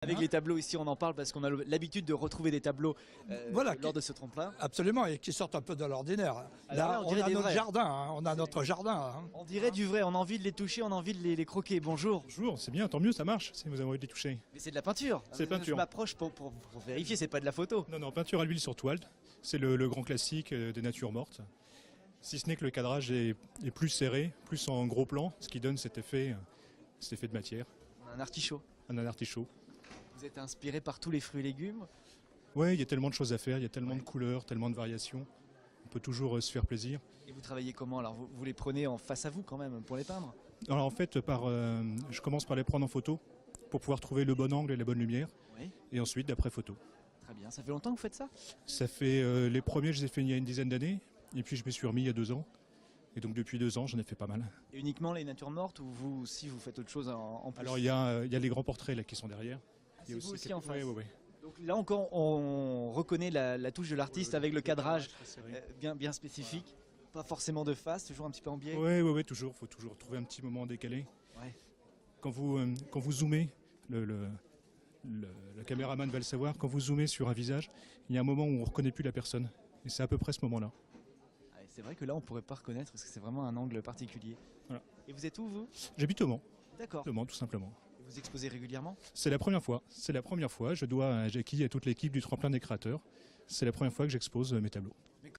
Avec les tableaux ici, on en parle parce qu'on a l'habitude de retrouver des tableaux Voilà, lors de ce tremplin. Absolument, et qui sortent un peu de l'ordinaire. Là, on on dirait a des notre vrais. jardin, hein, on a notre jardin. Hein. On dirait du vrai, on a envie de les toucher, on a envie de les croquer. Bonjour. Bonjour, c'est bien, tant mieux, ça marche si vous avez envie de les toucher. Mais c'est de la peinture. C'est peinture. Je m'approche pour vérifier, c'est pas de la photo. Non, non, peinture à l'huile sur toile, c'est le grand classique des natures mortes. Si ce n'est que le cadrage est plus serré, plus en gros plan, ce qui donne cet effet de matière, Un artichaut. un artichaut. Vous êtes inspiré par tous les fruits et légumes. Ouais, il y a tellement de choses à faire, il y a tellement de couleurs, tellement de variations. On peut toujours se faire plaisir. Et vous travaillez comment? Alors vous les prenez en face à vous quand même pour les peindre? Alors en fait, je commence par les prendre en photo pour pouvoir trouver le bon angle et la bonne lumière. Oui. Et ensuite, d'après photo. Très bien. Ça fait longtemps que vous faites ça? Ça fait les premiers, je les ai fait il y a une dizaine d'années. Et puis je me suis remis il y a 2 ans. Et donc depuis 2 ans, j'en ai fait pas mal. Et uniquement les natures mortes ou vous aussi vous faites autre chose en plus? Alors il y a les grands portraits là qui sont derrière. C'est vous aussi en face. Ouais, ouais, ouais. Donc là encore, on reconnaît la touche de l'artiste avec le cadrage bien spécifique. Pas forcément de face, toujours un petit peu en biais. Ouais, toujours. Faut toujours trouver un petit moment décalé. Ouais. Quand vous zoomez, le caméraman va le savoir, quand vous zoomez sur un visage, il y a un moment où on ne reconnaît plus la personne. Et c'est à peu près ce moment-là. Ouais, c'est vrai que là, on pourrait pas reconnaître parce que c'est vraiment un angle particulier. Voilà. Et vous êtes où, vous? J'habite au Mans. D'accord. Le Mans, tout simplement. Et vous exposez régulièrement? C'est la première fois. C'est la première fois. Je dois à Jackie et à toute l'équipe du Tremplin des Créateurs. C'est la première fois que j'expose mes tableaux.